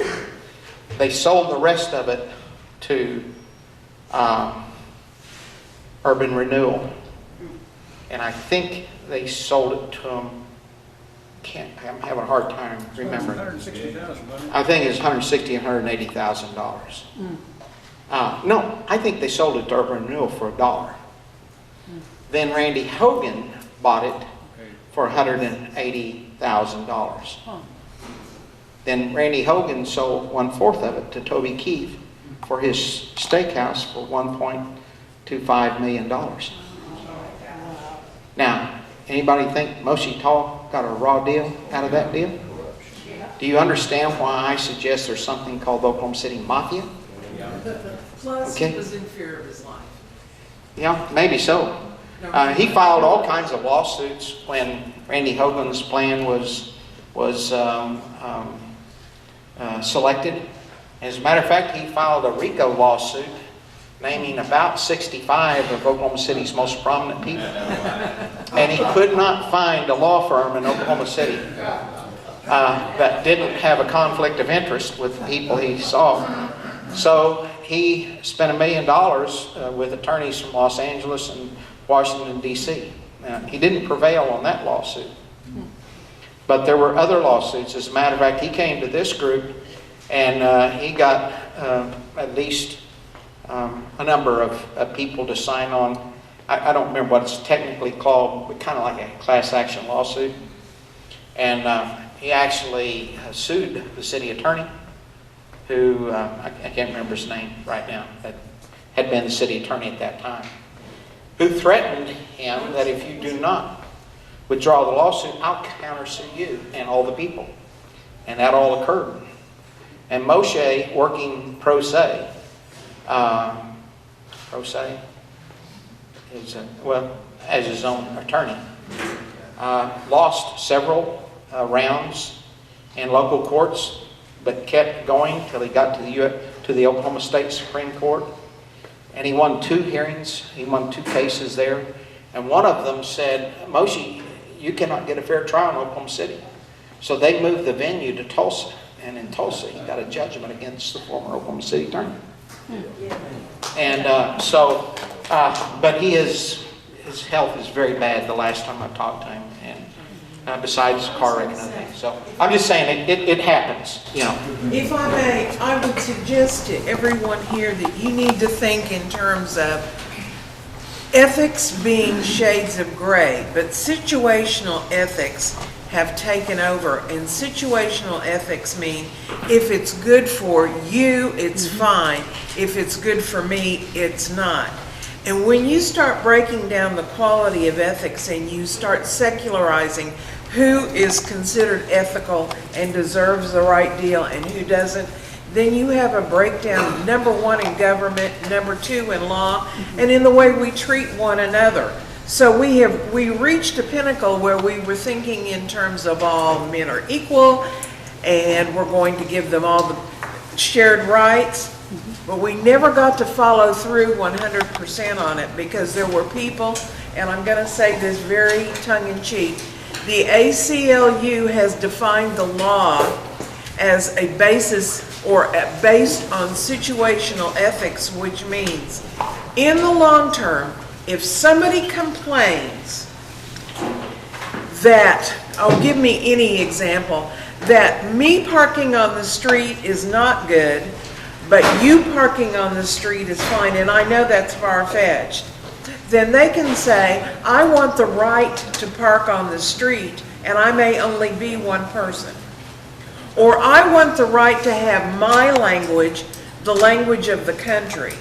They sold the rest of it to urban renewal. And I think they sold it to them, I'm having a hard time remembering. I think it's $160,000 and $180,000. No, I think they sold it to urban renewal for $1. Then Randy Hogan bought it for $180,000. Then Randy Hogan sold 1/4 of it to Toby Keith for his steakhouse for $1.25 million. Now, anybody think Moshe Tall got a raw deal out of that deal? Do you understand why I suggest there's something called the Oklahoma City Mafia? Plus, Okay. he was in fear of his life. Yeah, maybe so. He filed all kinds of lawsuits when Randy Hogan's plan was selected. As a matter of fact, he filed a RICO lawsuit naming about 65 of Oklahoma City's most prominent people. And he could not find a law firm in Oklahoma City that didn't have a conflict of interest with the people he saw. So he spent $1 million with attorneys from Los Angeles and Washington, D.C. He didn't prevail on that lawsuit. But there were other lawsuits. As a matter of fact, he came to this group and he got at least a number of people to sign on. I don't remember what it's technically called, but kind of like a class action lawsuit. And he actually sued the city attorney, who, I can't remember his name right now, that had been the city attorney at that time, who threatened him that if you do not withdraw the lawsuit, I'll countersue you and all the people. And that all occurred. And Moshe, working pro se, as his own attorney, lost several rounds in local courts, but kept going till he got to the Oklahoma State Supreme Court. And he won 2 hearings. He won 2 cases there. And one of them said, Moshe, you cannot get a fair trial in Oklahoma City. So they moved the venue to Tulsa. And in Tulsa, he got a judgment against the former Oklahoma City attorney. And but his health is very bad the last time I talked to him. And besides car wreck and other things. So I'm just saying it happens, you know. If I may, I would suggest to everyone here that you need to think in terms of ethics being shades of gray, but situational ethics have taken over. And situational ethics mean if it's good for you, it's fine. If it's good for me, it's not. And when you start breaking down the quality of ethics and you start secularizing who is considered ethical and deserves the right deal and who doesn't, then you have a breakdown, number 1 in government, number 2 in law, and in the way we treat one another. So we reached a pinnacle where we were thinking in terms of all men are equal and we're going to give them all the shared rights. But we never got to follow through 100% on it because there were people, and I'm going to say this very tongue-in-cheek, the ACLU has defined the law as a basis or based on situational ethics, which means in the long term, if somebody complains that, give me any example, that me parking on the street is not good, but you parking on the street is fine, and I know that's far-fetched, then they can say, I want the right to park on the street, and I may only be one person. Or I want the right to have my language, the language of the country.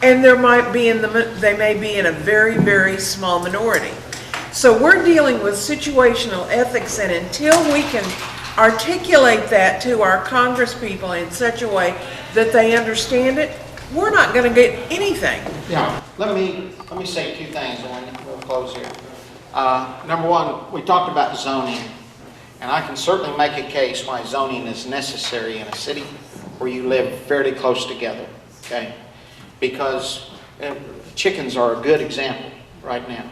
And they may be in a very, very small minority. So we're dealing with situational ethics, and until we can articulate that to our congresspeople in such a way that they understand it, we're not going to get anything. Yeah, let me say 2 things and we'll close here. Number 1, we talked about zoning, and I can certainly make a case why zoning is necessary in a city where you live fairly close together, okay? Because chickens are a good example right now.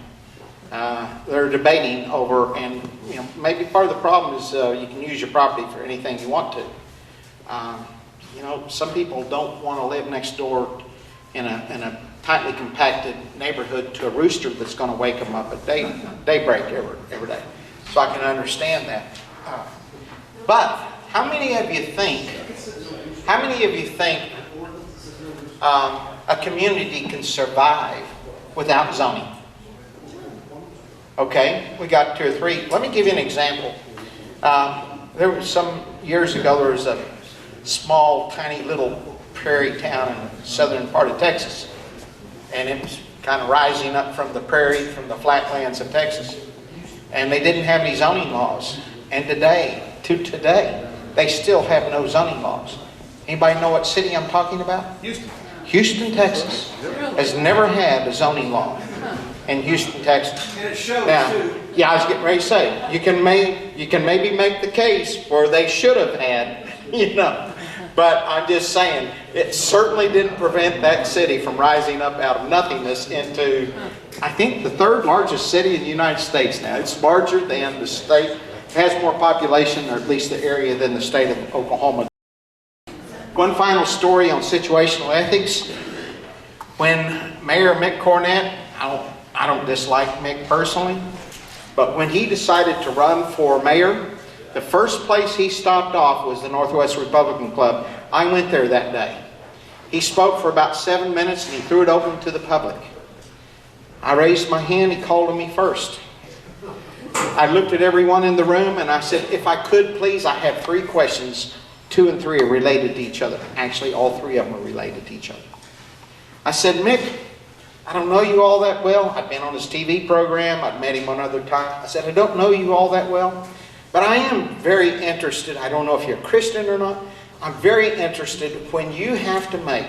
They're debating over, and you know, maybe part of the problem is you can use your property for anything you want to. You know, some people don't want to live next door in a tightly compacted neighborhood to a rooster that's going to wake them up at daybreak every day. So I can understand that. But how many of you think a community can survive without zoning? Okay, we got 2 or 3. Let me give you an example. There was some years ago, there was a small, tiny little prairie town in the southern part of Texas. And it was kind of rising up from the prairie, from the flatlands of Texas. And they didn't have any zoning laws. And today, they still have no zoning laws. Anybody know what city I'm talking about? Houston, Texas has never had a zoning law in Houston, Texas. And it shows Now, too. yeah, I was getting ready to say, you can maybe make the case where they should have had, you know. But I'm just saying, it certainly didn't prevent that city from rising up out of nothingness into, I think, the 3rd largest city in the United States now. It's larger than the state, it has more population, or at least the area, than the state of Oklahoma. One final story on situational ethics. When Mayor Mick Cornett, I don't dislike Mick personally, but when he decided to run for mayor, the first place he stopped off was the Northwest Republican Club. I went there that day. He spoke for about 7 minutes and he threw it open to the public. I raised my hand, he called on me first. I looked at everyone in the room and I said, if I could please, I have 3 questions. 2 and 3 are related to each other. Actually, all 3 of them are related to each other. I said, Mick, I don't know you all that well. I've been on his TV program. I've met him one other time. I said, I don't know you all that well, but I am very interested. I don't know if you're a Christian or not. I'm very interested when you have to make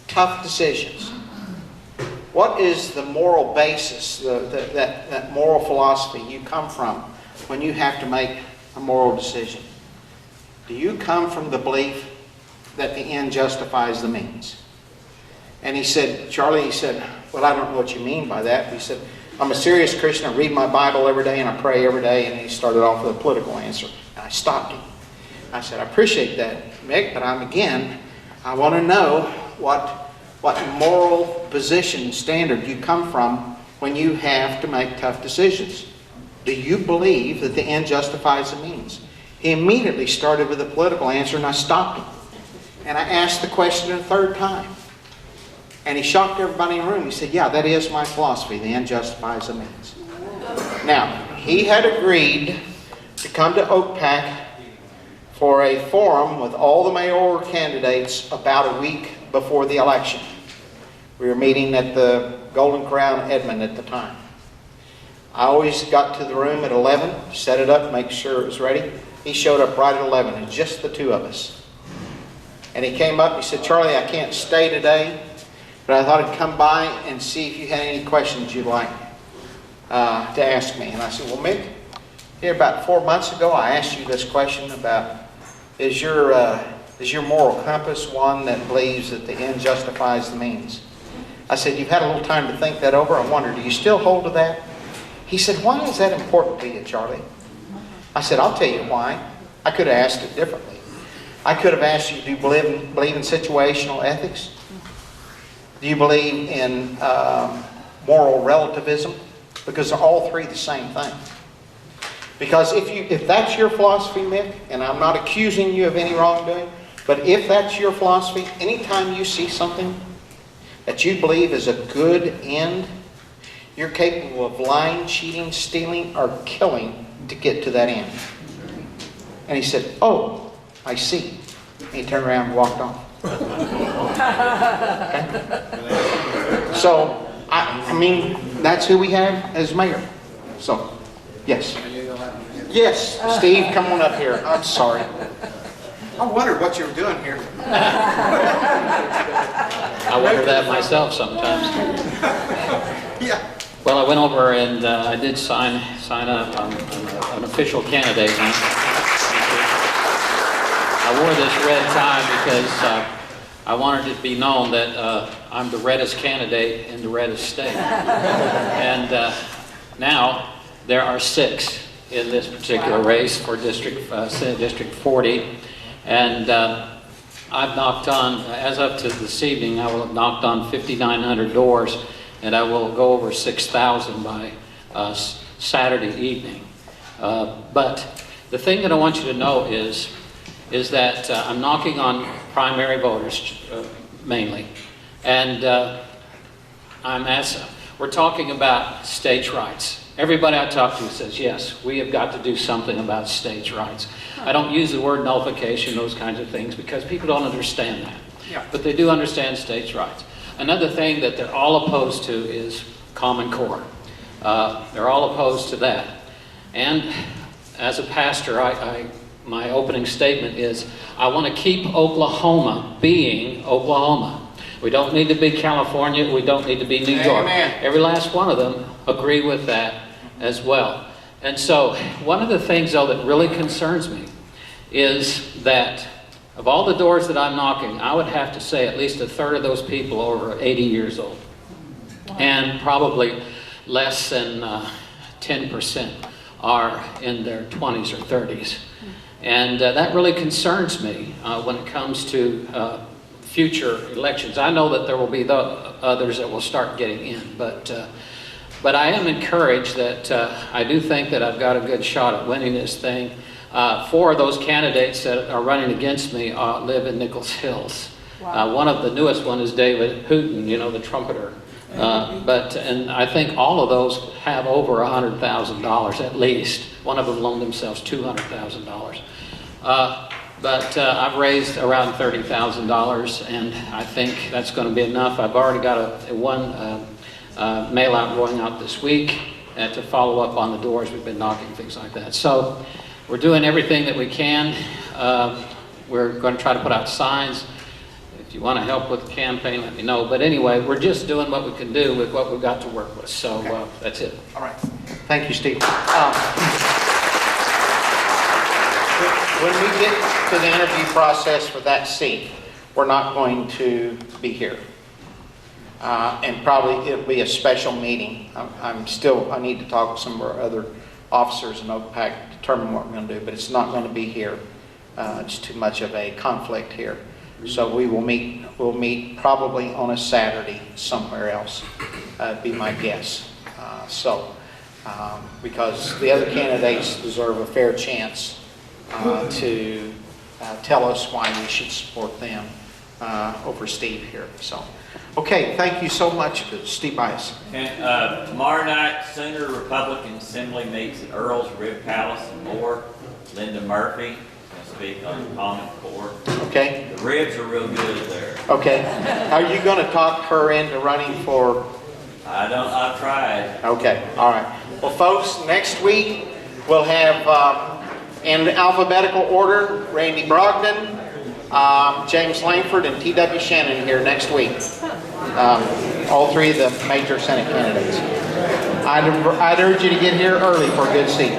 tough decisions. What is the moral basis, that moral philosophy you come from when you have to make a moral decision? Do you come from the belief that the end justifies the means? And he said, Charlie, he said, well, I don't know what you mean by that. He said, I'm a serious Christian. I read my Bible every day and I pray every day. And he started off with a political answer. And I stopped him. I said, I appreciate that, Mick, but I want to know what moral position, standard you come from when you have to make tough decisions. Do you believe that the end justifies the means? He immediately started with a political answer and I stopped him. And I asked the question a third time. And he shocked everybody in the room. He said, yeah, that is my philosophy. The end justifies the means. Now, he had agreed to come to OCPAC for a forum with all the mayoral candidates about a week before the election. We were meeting at the Golden Crown Edmond at the time. I always got to the room at 11, set it up, make sure it was ready. He showed up right at 11, and just the two of us. And he came up, he said, Charlie, I can't stay today, but I thought I'd come by and see if you had any questions you'd like to ask me. And I said, well, Mick, here about 4 months ago, I asked you this question about, is your moral compass one that believes that the end justifies the means? I said, you've had a little time to think that over. I wonder, do you still hold to that? He said, why is that important to you, Charlie? I said, I'll tell you why. I could have asked it differently. I could have asked you, do you believe in situational ethics? Do you believe in moral relativism? Because they're all three the same thing. Because if that's your philosophy, Mick, and I'm not accusing you of any wrongdoing, but if that's your philosophy, anytime you see something that you believe is a good end, you're capable of lying, cheating, stealing, or killing to get to that end. And he said, oh, I see. And he turned around and walked off. Okay? So, I mean, that's who we have as mayor. So, yes. Yes, Steve, come on up here. I'm sorry. I wondered what you were doing here. I wonder that myself sometimes. Yeah. Well, I went over and I did sign up. I'm an official candidate now. I wore this red tie because I wanted it to be known that I'm the reddest candidate in the reddest state. And now there are 6 in this particular race for Senate District 40. And I've knocked on, as up to this evening, I will have knocked on 5,900 doors, and I will go over 6,000 by Saturday evening. But the thing that I want you to know is that I'm knocking on primary voters mainly, and we're talking about states' rights. Everybody I talk to says, yes, we have got to do something about states' rights. I don't use the word nullification, those kinds of things, because people don't understand that. Yeah. But they do understand states' rights. Another thing that they're all opposed to is Common Core. They're all opposed to that. And as a pastor, my opening statement is, I want to keep Oklahoma being Oklahoma. We don't need to be California. We don't need to be New York. Amen. Every last one of them agree with that as well. And so one of the things, though, that really concerns me is that of all the doors that I'm knocking, I would have to say at least a third of those people are over 80 years old. Wow. And probably less than 10% are in their 20s or 30s. And that really concerns me when it comes to future elections. I know that there will be others that will start getting in, but I am encouraged that I do think that I've got a good shot at winning this thing. 4 of those candidates that are running against me live in Nichols Hills. Wow. One of the newest one is David Hooten, you know, the trumpeter. And I think all of those have over $100,000 at least. One of them loaned themselves $200,000. But I've raised around $30,000, and I think that's going to be enough. I've already got mail out going out this week to follow up on the doors. We've been knocking, things like that. So we're doing everything that we can. We're going to try to put out signs. If you want to help with the campaign, let me know. But anyway, we're just doing what we can do with what we've got to work with. So that's it. All right. Thank you, Steve. When we get to the interview process for that seat, we're not going to be here. And probably it'll be a special meeting. I need to talk with some of our other officers in OCPAC to determine what we're going to do, but it's not going to be here. It's too much of a conflict here. So we'll meet probably on a Saturday somewhere else, be my guess. Because the other candidates deserve a fair chance to tell us why we should support them over Steve here. So, okay, thank you so much, Steve Bias. And tomorrow night, Sooner Republican Assembly meets at Earl's Rib Palace in Moore. Linda Murphy will speak on the Common Core. Okay. The ribs are real good there. Okay. Are you going to talk her into running for? I've tried. Okay. All right. Well, folks, next week we'll have in alphabetical order Randy Brogdon, James Langford, and T.W. Shannon here next week. All three of the major Senate candidates. I'd urge you to get here early for a good seat.